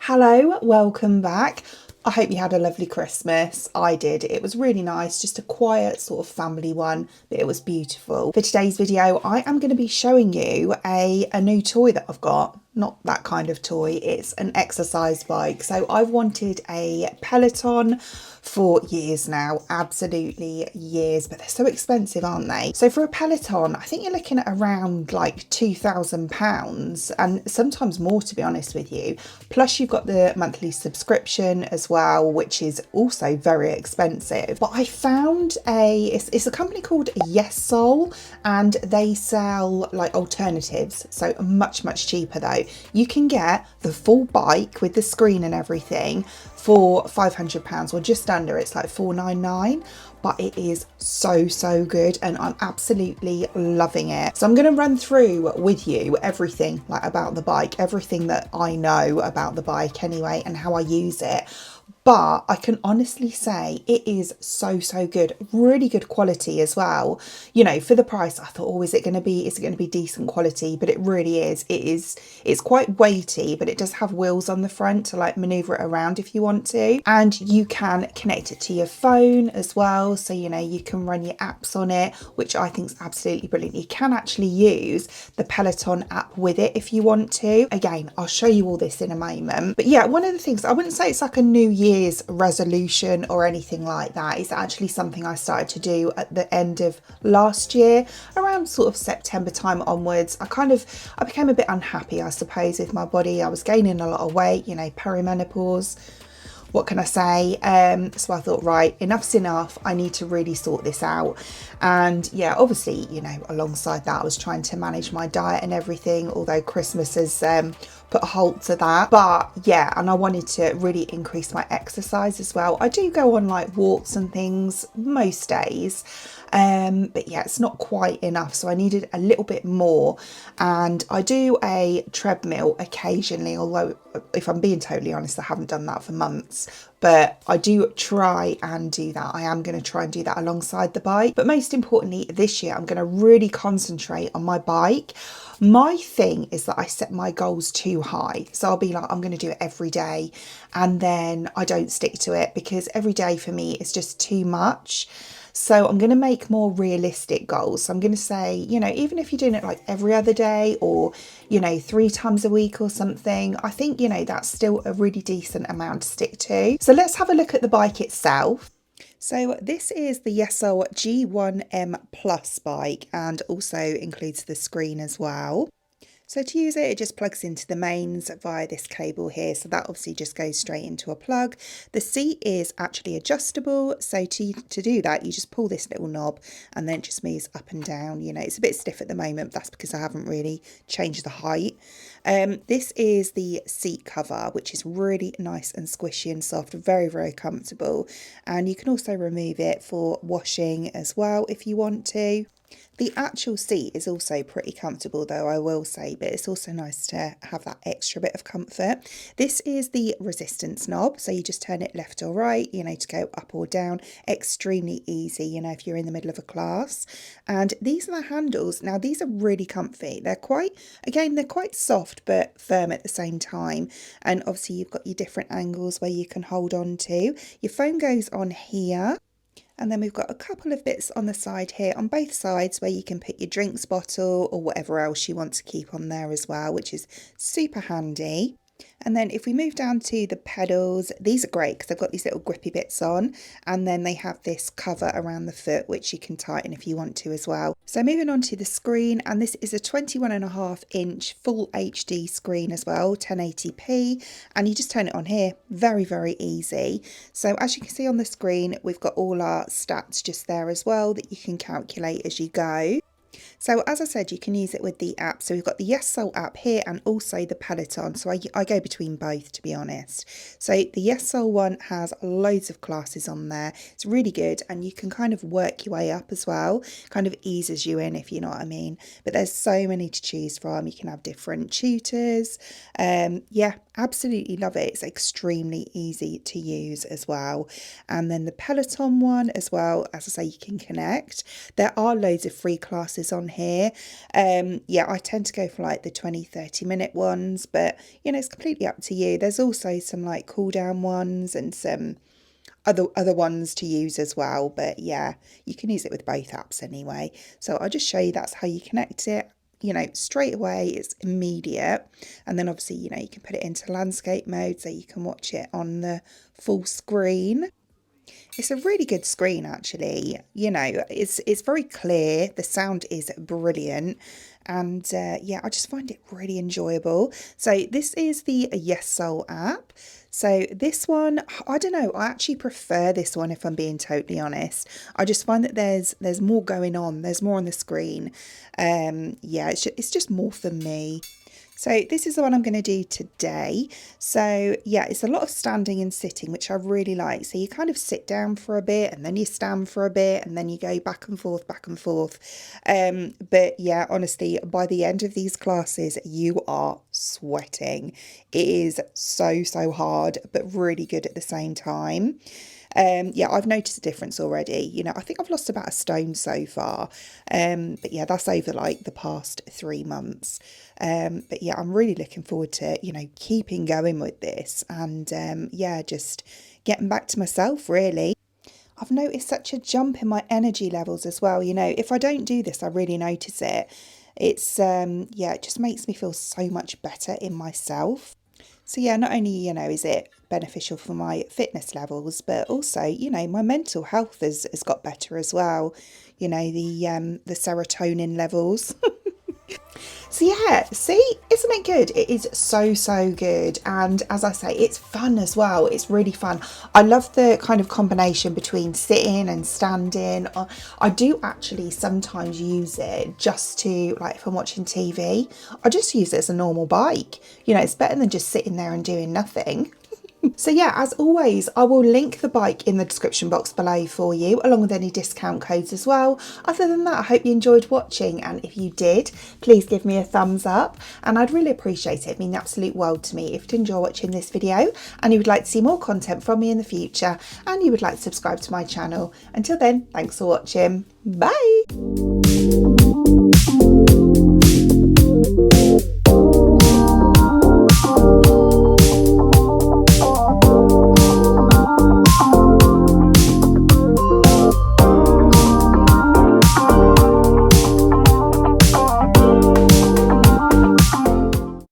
Hello, welcome back. I hope you had a lovely Christmas. I did. It was really nice, just a quiet sort of family one, but it was beautiful. For today's video, I am going to be showing you a new toy that I've got. Not that kind of toy, it's an exercise bike. So I've wanted a Peloton for years now, absolutely years, but they're so expensive, aren't they? So for a Peloton, I think you're looking at around like £2,000 and sometimes more, to be honest with you. Plus you've got the monthly subscription as well, which is also very expensive. But I found it's a company called Yesoul, and they sell like alternatives, so much cheaper though. You can get the full bike with the screen and everything for £500 or just under. It's like £499, but it is so good and I'm absolutely loving it. So I'm going to run through with you everything like about the bike, everything that I know about the bike anyway, and how I use it. But I can honestly say it is so good, really good quality as well. You know, for the price, I thought, oh, is it going to be decent quality? But it really is. It's quite weighty, but it does have wheels on the front to like maneuver it around if you want to. And you can connect it to your phone as well. So, you know, you can run your apps on it, which I think is absolutely brilliant. You can actually use the Peloton app with it if you want to. Again, I'll show you all this in a moment. But yeah, one of the things, I wouldn't say it's like a New Year's resolution or anything like that. It's actually something I started to do at the end of last year, around sort of September time onwards. I became a bit unhappy, I suppose, with my body. I was gaining a lot of weight, you know, perimenopause. What can I say? So I thought, right, enough's enough. I need to really sort this out. And yeah, obviously, you know, alongside that, I was trying to manage my diet and everything, although Christmas has put a halt to that. But yeah, and I wanted to really increase my exercise as well. I do go on like walks and things most days. But yeah, it's not quite enough, so I needed a little bit more. And I do a treadmill occasionally, although if I'm being totally honest, I haven't done that for months. But I do try and do that. I am going to try and do that alongside the bike. But most importantly, this year, I'm going to really concentrate on my bike. My thing is that I set my goals too high. So I'll be like, I'm going to do it every day. And then I don't stick to it because every day for me is just too much. So I'm going to make more realistic goals. So I'm going to say, you know, even if you're doing it like every other day or, you know, 3 times a week or something, I think, you know, that's still a really decent amount to stick to. So let's have a look at the bike itself. So this is the Yesoul G1M bike and also includes the screen as well. So to use it, it just plugs into the mains via this cable here. So that obviously just goes straight into a plug. The seat is actually adjustable. So to do that, you just pull this little knob and then it just moves up and down. You know, it's a bit stiff at the moment. That's because I haven't really changed the height. This is the seat cover, which is really nice and squishy and soft, very comfortable. And you can also remove it for washing as well if you want to. The actual seat is also pretty comfortable though, I will say, but it's also nice to have that extra bit of comfort. This is the resistance knob, so you just turn it left or right, you know, to go up or down. Extremely easy, you know, if you're in the middle of a class. And these are the handles. Now, these are really comfy. They're quite soft but firm at the same time. And obviously you've got your different angles where you can hold on to. Your phone goes on here. And then we've got a couple of bits on the side here on both sides where you can put your drinks bottle or whatever else you want to keep on there as well, which is super handy. And then if we move down to the pedals, these are great because they've got these little grippy bits on, and then they have this cover around the foot which you can tighten if you want to as well. So moving on to the screen, and this is a 21.5-inch full HD screen as well, 1080p, and you just turn it on here. Very easy. So as you can see on the screen, we've got all our stats just there as well that you can calculate as you go. So as I said, you can use it with the app. So we've got the Yesoul app here and also the Peloton. So I go between both, to be honest. So the Yesoul one has loads of classes on there. It's really good, and you can kind of work your way up as well. Kind of eases you in, if you know what I mean. But there's so many to choose from. You can have different tutors. Yeah, absolutely love it. It's extremely easy to use as well. And then the Peloton one as well, as I say, you can connect. There are loads of free classes hours on here. Yeah, I tend to go for like the 20-30 minute ones, but you know, it's completely up to you. There's also some like cool down ones and some other ones to use as well, but yeah, you can use it with both apps anyway. So I'll just show you that's how you connect it. You know, straight away it's immediate, and then obviously, you know, you can put it into landscape mode so you can watch it on the full screen. It's a really good screen actually. You know, it's very clear, the sound is brilliant, and yeah, I just find it really enjoyable. So this is the Yesoul app. So this one, I don't know, I actually prefer this one if I'm being totally honest. I just find that there's more going on, there's more on the screen. Yeah, it's just more for me. So this is the one I'm going to do today. So yeah, it's a lot of standing and sitting, which I really like. So you kind of sit down for a bit and then you stand for a bit and then you go back and forth, back and forth. But yeah, honestly, by the end of these classes, you are sweating. It is so hard, but really good at the same time. Yeah, I've noticed a difference already. You know, I think I've lost about a stone so far. But yeah, that's over like the past 3 months. But yeah, I'm really looking forward to, you know, keeping going with this and yeah, just getting back to myself really. I've noticed such a jump in my energy levels as well. You know, if I don't do this, I really notice it. It's yeah, it just makes me feel so much better in myself. So yeah, not only, you know, is it beneficial for my fitness levels, but also, you know, my mental health has got better as well. You know, the serotonin levels. So yeah, see, isn't it good? It is so good. And as I say, it's fun as well. It's really fun. I love the kind of combination between sitting and standing. I do actually sometimes use it just to, like if I'm watching TV, I just use it as a normal bike. You know, it's better than just sitting there and doing nothing. So yeah, as always, I will link the bike in the description box below for you, along with any discount codes as well. Other than that, I hope you enjoyed watching, and if you did, please give me a thumbs up, and I'd really appreciate it. It'd mean the absolute world to me if you enjoy watching this video and you would like to see more content from me in the future, and you would like to subscribe to my channel. Until then, thanks for watching. Bye!